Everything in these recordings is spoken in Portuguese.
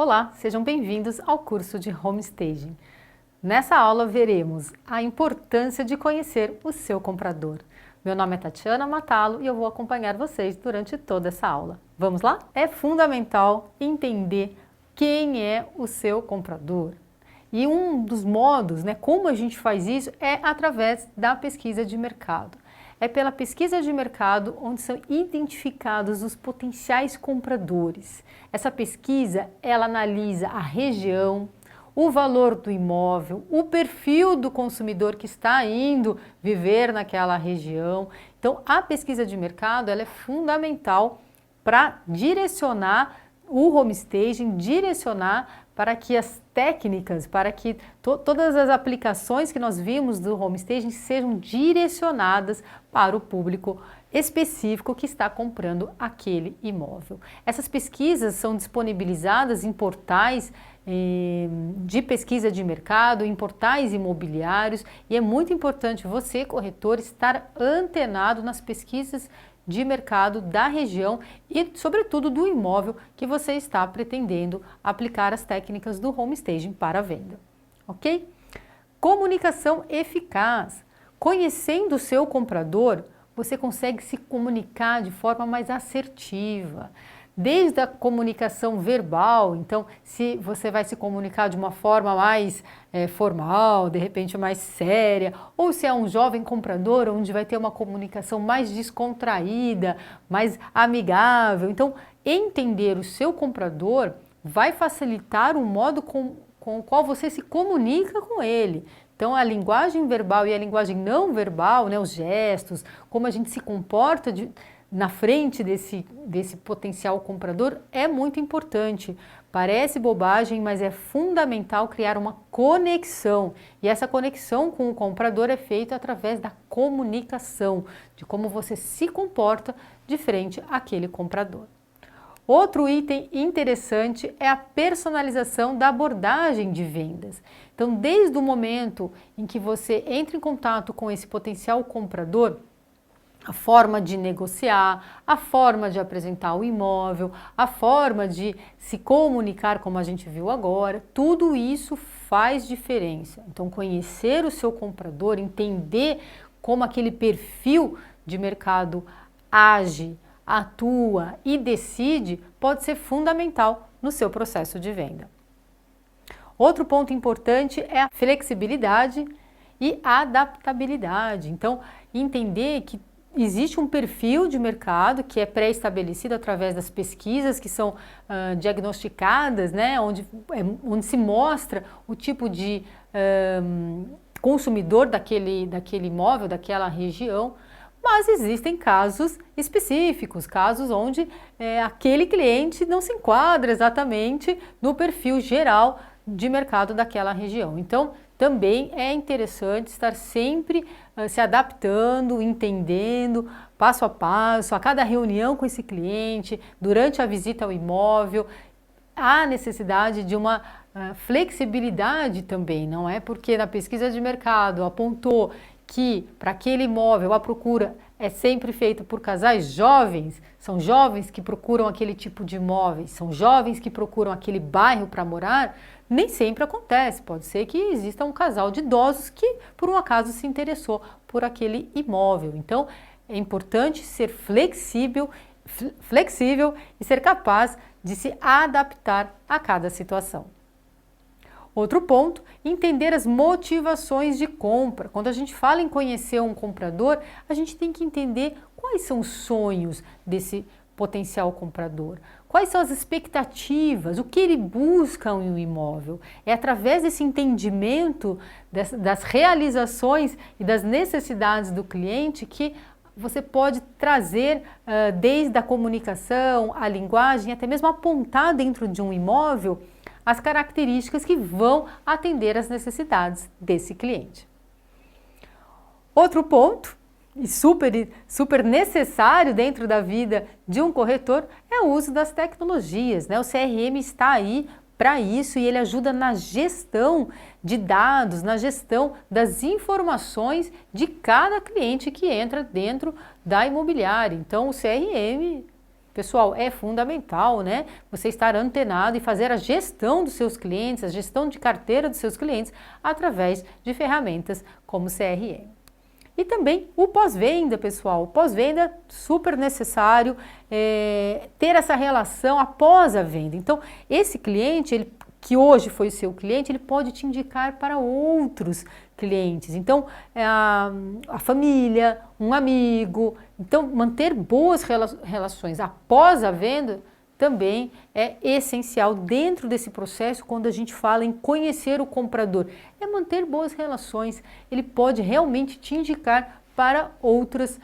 Olá, sejam bem-vindos ao curso de Home Staging. Nessa aula veremos a importância de conhecer o seu comprador. Meu nome é Tatiana Matalo e eu vou acompanhar vocês durante toda essa aula. Vamos lá? É fundamental entender quem é o seu comprador. E um dos modos, como a gente faz isso, é através da pesquisa de mercado. É pela pesquisa de mercado onde são identificados os potenciais compradores. Essa pesquisa, ela analisa a região, o valor do imóvel, o perfil do consumidor que está indo viver naquela região. Então, a pesquisa de mercado, ela é fundamental para direcionar o home staging, direcionar para que as técnicas, para que todas as aplicações que nós vimos do home staging sejam direcionadas para o público específico que está comprando aquele imóvel. Essas pesquisas são disponibilizadas em portais de pesquisa de mercado, em portais imobiliários, e é muito importante você, corretor, estar antenado nas pesquisas de mercado da região e, sobretudo, do imóvel que você está pretendendo aplicar as técnicas do home staging para a venda, ok? Comunicação eficaz. Conhecendo o seu comprador, você consegue se comunicar de forma mais assertiva. Desde a comunicação verbal, então, se você vai se comunicar de uma forma mais formal, de repente mais séria, ou se é um jovem comprador, onde vai ter uma comunicação mais descontraída, mais amigável. Então, entender o seu comprador vai facilitar o modo com o qual você se comunica com ele. Então, a linguagem verbal e a linguagem não verbal, os gestos, como a gente se comporta na frente desse potencial comprador é muito importante. Parece bobagem, mas é fundamental criar uma conexão. E essa conexão com o comprador é feita através da comunicação, de como você se comporta de frente àquele comprador. Outro item interessante é a personalização da abordagem de vendas. Então, desde o momento em que você entra em contato com esse potencial comprador, a forma de negociar, a forma de apresentar o imóvel, a forma de se comunicar, como a gente viu agora, tudo isso faz diferença. Então, conhecer o seu comprador, entender como aquele perfil de mercado age, atua e decide, pode ser fundamental no seu processo de venda. Outro ponto importante é a flexibilidade e a adaptabilidade. Então, entender que existe um perfil de mercado que é pré-estabelecido através das pesquisas que são diagnosticadas, onde se mostra o tipo de consumidor daquele imóvel, daquela região, mas existem casos específicos, casos onde aquele cliente não se enquadra exatamente no perfil geral de mercado daquela região. Então, também é interessante estar sempre se adaptando, entendendo, passo a passo, a cada reunião com esse cliente, durante a visita ao imóvel. Há necessidade de uma flexibilidade também, não é? Porque na pesquisa de mercado apontou que para aquele imóvel a procura é sempre feita por casais jovens, são jovens que procuram aquele tipo de imóveis, são jovens que procuram aquele bairro para morar, nem sempre acontece. Pode ser que exista um casal de idosos que por um acaso se interessou por aquele imóvel. Então é importante ser flexível e ser capaz de se adaptar a cada situação. Outro ponto, entender as motivações de compra. Quando a gente fala em conhecer um comprador, a gente tem que entender quais são os sonhos desse potencial comprador, quais são as expectativas, o que ele busca em um imóvel. É através desse entendimento das realizações e das necessidades do cliente que você pode trazer desde a comunicação, a linguagem, até mesmo apontar dentro de um imóvel as características que vão atender às necessidades desse cliente. Outro ponto, e super necessário dentro da vida de um corretor, é o uso das tecnologias, O CRM está aí para isso e ele ajuda na gestão de dados, na gestão das informações de cada cliente que entra dentro da imobiliária. Então, o CRM Pessoal, é fundamental, né? Você estar antenado e fazer a gestão dos seus clientes, a gestão de carteira dos seus clientes através de ferramentas como CRM. E também o pós-venda, pessoal. O pós-venda super necessário ter essa relação após a venda. Então, esse cliente, que hoje foi o seu cliente, ele pode te indicar para outros clientes. Então, a família, um amigo. Então, manter boas relações após a venda também é essencial dentro desse processo quando a gente fala em conhecer o comprador. É manter boas relações. Ele pode realmente te indicar para outros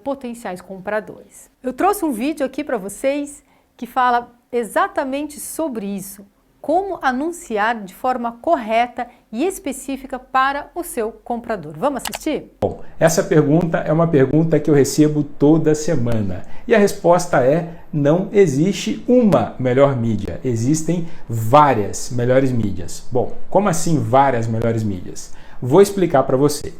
potenciais compradores. Eu trouxe um vídeo aqui para vocês que fala exatamente sobre isso. Como anunciar de forma correta e específica para o seu comprador. Vamos assistir? Bom, essa pergunta é uma pergunta que eu recebo toda semana. E a resposta é: não existe uma melhor mídia. Existem várias melhores mídias. Bom, como assim várias melhores mídias? Vou explicar para você.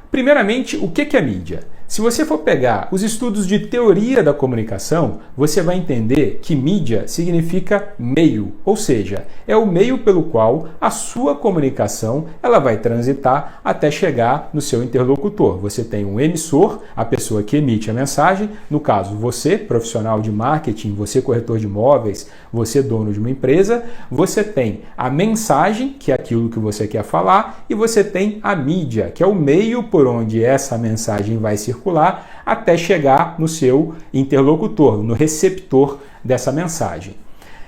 Primeiramente, o que é mídia? Se você for pegar os estudos de teoria da comunicação, você vai entender que mídia significa meio, ou seja, é o meio pelo qual a sua comunicação ela vai transitar até chegar no seu interlocutor. Você tem um emissor, a pessoa que emite a mensagem, no caso você, profissional de marketing, você corretor de imóveis, você dono de uma empresa, você tem a mensagem, que é aquilo que você quer falar, e você tem a mídia, que é o meio por onde essa mensagem vai circular até chegar no seu interlocutor, no receptor dessa mensagem.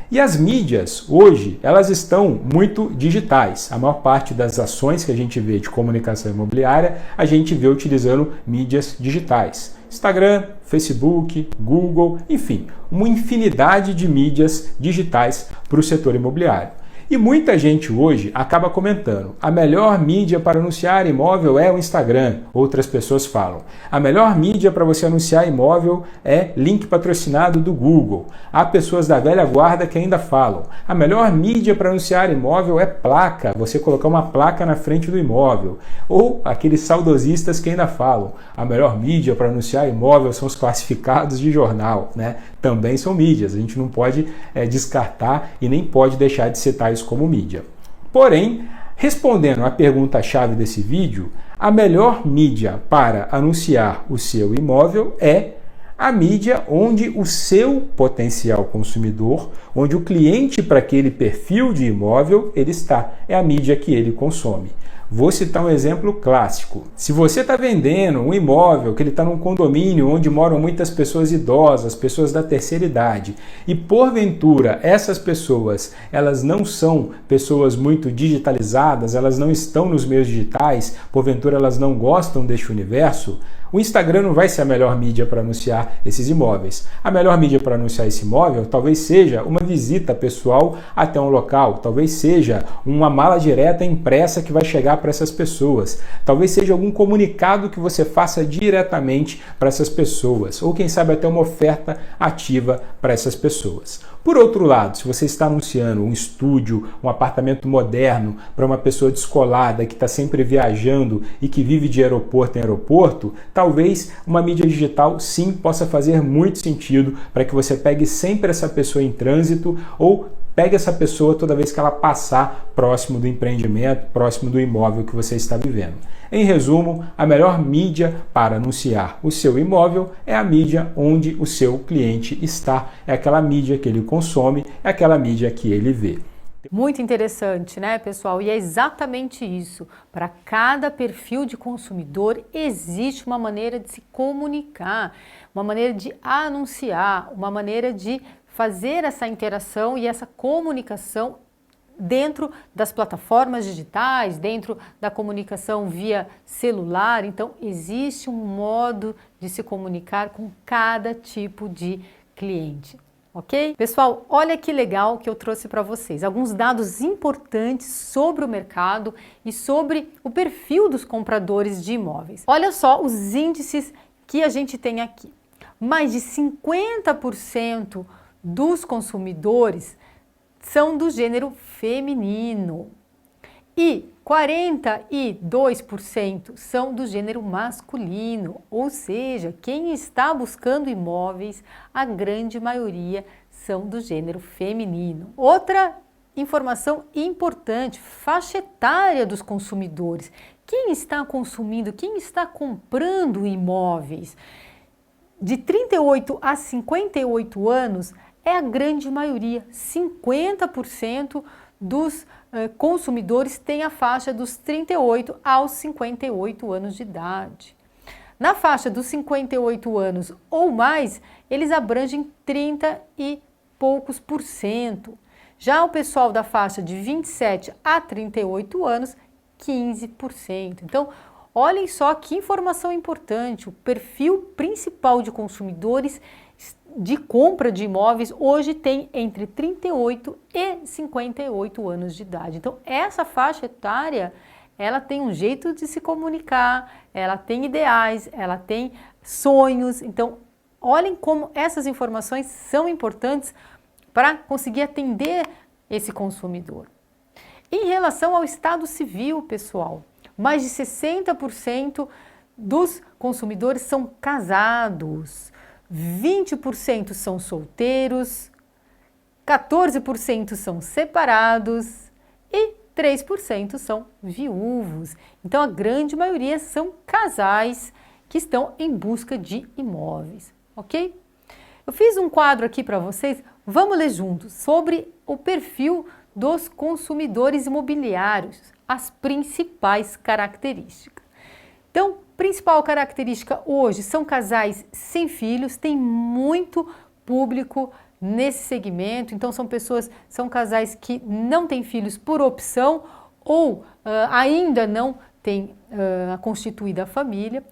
E as mídias, hoje, elas estão muito digitais. A maior parte das ações que a gente vê de comunicação imobiliária, a gente vê utilizando mídias digitais. Instagram, Facebook, Google, enfim, uma infinidade de mídias digitais para o setor imobiliário. E muita gente hoje acaba comentando: a melhor mídia para anunciar imóvel é o Instagram. Outras pessoas falam: a melhor mídia para você anunciar imóvel é link patrocinado do Google. Há pessoas da velha guarda que ainda falam: a melhor mídia para anunciar imóvel é placa, você colocar uma placa na frente do imóvel. Ou aqueles saudosistas que ainda falam: a melhor mídia para anunciar imóvel são os classificados de jornal, né? Também são mídias, a gente não pode descartar e nem pode deixar de citar isso como mídia. Porém, respondendo à pergunta-chave desse vídeo, a melhor mídia para anunciar o seu imóvel é a mídia onde o seu potencial consumidor, onde o cliente para aquele perfil de imóvel ele está, é a mídia que ele consome. Vou citar um exemplo clássico. Se você está vendendo um imóvel que ele está num condomínio onde moram muitas pessoas idosas, pessoas da terceira idade, e porventura essas pessoas elas não são pessoas muito digitalizadas, elas não estão nos meios digitais, porventura elas não gostam deste universo, o Instagram não vai ser a melhor mídia para anunciar esses imóveis. A melhor mídia para anunciar esse imóvel talvez seja uma visita pessoal até um local, talvez seja uma mala direta impressa que vai chegar para essas pessoas, talvez seja algum comunicado que você faça diretamente para essas pessoas, ou quem sabe até uma oferta ativa para essas pessoas. Por outro lado, se você está anunciando um estúdio, um apartamento moderno para uma pessoa descolada que está sempre viajando e que vive de aeroporto em aeroporto, talvez uma mídia digital sim possa fazer muito sentido para que você pegue sempre essa pessoa em trânsito ou pegue essa pessoa toda vez que ela passar próximo do empreendimento, próximo do imóvel que você está vivendo. Em resumo, a melhor mídia para anunciar o seu imóvel é a mídia onde o seu cliente está. É aquela mídia que ele consome, é aquela mídia que ele vê. Muito interessante, né, pessoal? E é exatamente isso. Para cada perfil de consumidor existe uma maneira de se comunicar, uma maneira de anunciar, uma maneira de fazer essa interação e essa comunicação dentro das plataformas digitais, dentro da comunicação via celular. Então, existe um modo de se comunicar com cada tipo de cliente. Ok? Pessoal, olha que legal que eu trouxe para vocês. Alguns dados importantes sobre o mercado e sobre o perfil dos compradores de imóveis. Olha só os índices que a gente tem aqui. Mais de 50% dos consumidores são do gênero feminino. E 42% são do gênero masculino, ou seja, quem está buscando imóveis, a grande maioria são do gênero feminino. Outra informação importante, faixa etária dos consumidores. Quem está consumindo, quem está comprando imóveis de 38 a 58 anos é a grande maioria, 50% dos consumidores têm a faixa dos 38 aos 58 anos de idade. Na faixa dos 58 anos ou mais, eles abrangem 30 e poucos por cento. Já o pessoal da faixa de 27 a 38 anos, 15%. Então, olhem só que informação importante, o perfil principal de consumidores de compra de imóveis hoje tem entre 38 e 58 anos de idade. Então, essa faixa etária, ela tem um jeito de se comunicar, ela tem ideais, ela tem sonhos. Então, olhem como essas informações são importantes para conseguir atender esse consumidor. Em relação ao estado civil, pessoal, mais de 60% dos consumidores são casados, 20% são solteiros, 14% são separados e 3% são viúvos. Então, a grande maioria são casais que estão em busca de imóveis, ok? Eu fiz um quadro aqui para vocês, vamos ler juntos sobre o perfil dos consumidores imobiliários, as principais características. Então, principal característica hoje são casais sem filhos, tem muito público nesse segmento, então são casais que não têm filhos por opção ou ainda não têm constituída a família.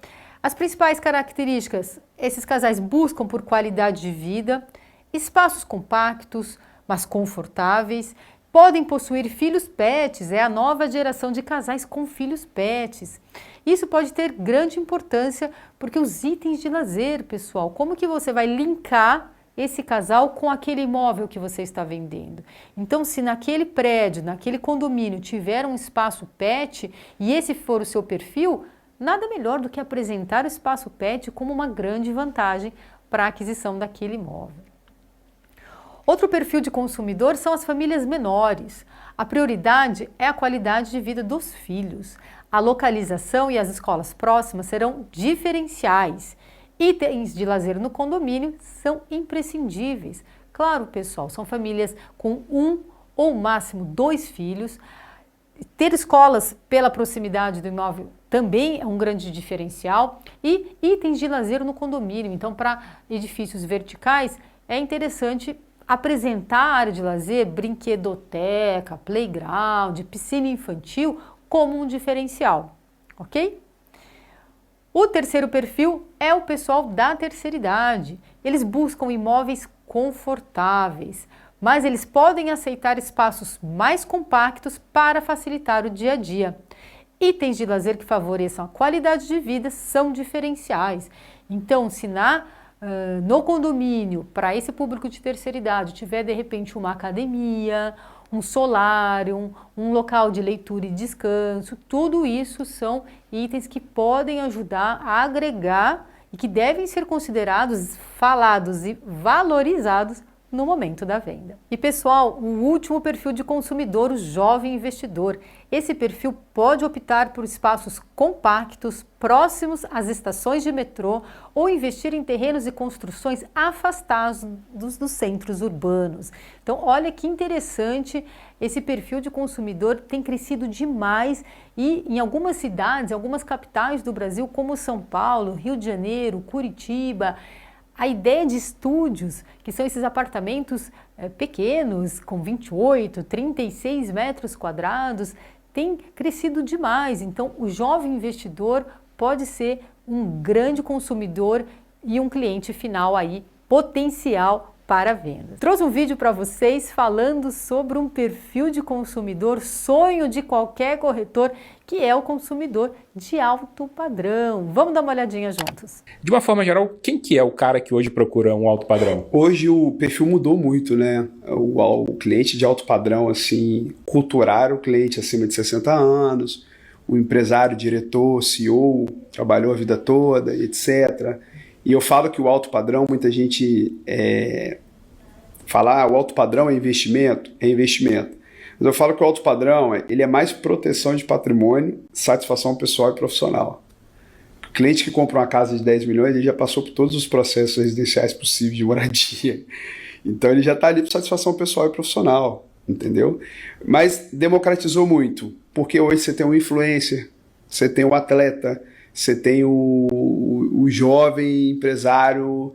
As principais características, esses casais buscam por qualidade de vida, espaços compactos, mas confortáveis, podem possuir filhos pets, é a nova geração de casais com filhos pets. Isso pode ter grande importância porque os itens de lazer, pessoal, como que você vai linkar esse casal com aquele imóvel que você está vendendo? Então, se naquele prédio, naquele condomínio tiver um espaço pet e esse for o seu perfil, nada melhor do que apresentar o espaço pet como uma grande vantagem para a aquisição daquele imóvel. Outro perfil de consumidor são as famílias menores. A prioridade é a qualidade de vida dos filhos. A localização e as escolas próximas serão diferenciais. Itens de lazer no condomínio são imprescindíveis. Claro, pessoal, são famílias com um ou máximo 2 filhos. Ter escolas pela proximidade do imóvel também é um grande diferencial. E itens de lazer no condomínio. Então, para edifícios verticais, é interessante apresentar a área de lazer, brinquedoteca, playground, piscina infantil como um diferencial, ok? O terceiro perfil é o pessoal da terceira idade. Eles buscam imóveis confortáveis, mas eles podem aceitar espaços mais compactos para facilitar o dia a dia. Itens de lazer que favoreçam a qualidade de vida são diferenciais. Então, se no condomínio, para esse público de terceira idade, tiver de repente uma academia, um solário, um local de leitura e descanso, tudo isso são itens que podem ajudar a agregar e que devem ser considerados, falados e valorizados no momento da venda. E pessoal, o último perfil de consumidor, o jovem investidor. Esse perfil pode optar por espaços compactos, próximos às estações de metrô ou investir em terrenos e construções afastados dos centros urbanos. Então, olha que interessante, esse perfil de consumidor tem crescido demais e em algumas cidades, algumas capitais do Brasil, como São Paulo, Rio de Janeiro, Curitiba, a ideia de estúdios, que são esses apartamentos pequenos, com 28, 36 metros quadrados, tem crescido demais. Então, o jovem investidor pode ser um grande consumidor e um cliente final aí potencial para vendas. Trouxe um vídeo para vocês falando sobre um perfil de consumidor sonho de qualquer corretor, que é o consumidor de alto padrão. Vamos dar uma olhadinha juntos. De uma forma geral, quem que é o cara que hoje procura um alto padrão? Hoje o perfil mudou muito, né? O cliente de alto padrão, assim, culturar o cliente acima de 60 anos, o empresário, diretor, CEO, trabalhou a vida toda, etc. E eu falo que o alto padrão, muita gente fala, o alto padrão é investimento. Mas eu falo que o alto padrão, ele é mais proteção de patrimônio, satisfação pessoal e profissional. O cliente que compra uma casa de 10 milhões, ele já passou por todos os processos residenciais possíveis de moradia. Então ele já está ali por satisfação pessoal e profissional, entendeu? Mas democratizou muito, porque hoje você tem um influencer, você tem um atleta, você tem o jovem empresário,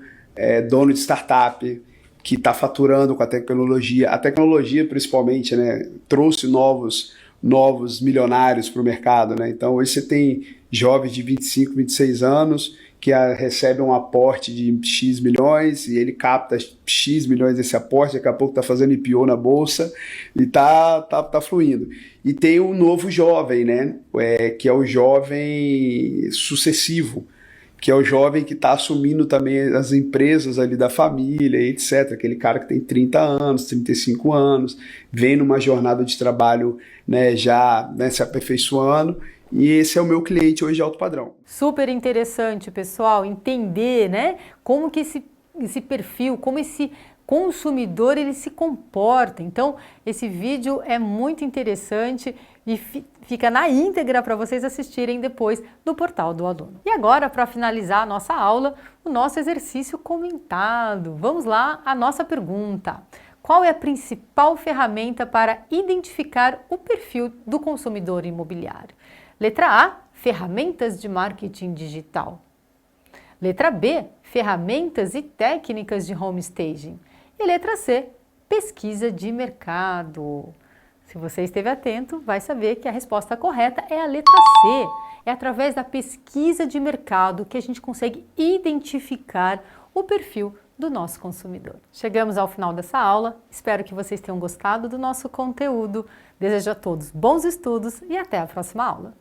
dono de startup, que está faturando com a tecnologia. A tecnologia, principalmente, né, trouxe novos milionários para o mercado. Né? Então, hoje você tem jovens de 25, 26 anos que recebem um aporte de X milhões e ele capta X milhões desse aporte, daqui a pouco está fazendo IPO na bolsa e tá fluindo. E tem o novo jovem, né? Que é o jovem sucessivo, que é o jovem que está assumindo também as empresas ali da família, etc. Aquele cara que tem 30 anos, 35 anos, vem numa jornada de trabalho, né, já, né, se aperfeiçoando, e esse é o meu cliente hoje de alto padrão. Super interessante, pessoal, entender, né, como que esse perfil, como esse consumidor ele se comporta. Então, esse vídeo é muito interessante e fica na íntegra para vocês assistirem depois no portal do aluno. E agora, para finalizar a nossa aula, o nosso exercício comentado. Vamos lá, a nossa pergunta. Qual é a principal ferramenta para identificar o perfil do consumidor imobiliário? Letra A, ferramentas de marketing digital. Letra B, ferramentas e técnicas de home staging. E letra C, pesquisa de mercado. Se você esteve atento, vai saber que a resposta correta é a letra C. É através da pesquisa de mercado que a gente consegue identificar o perfil do nosso consumidor. Chegamos ao final dessa aula, espero que vocês tenham gostado do nosso conteúdo. Desejo a todos bons estudos e até a próxima aula.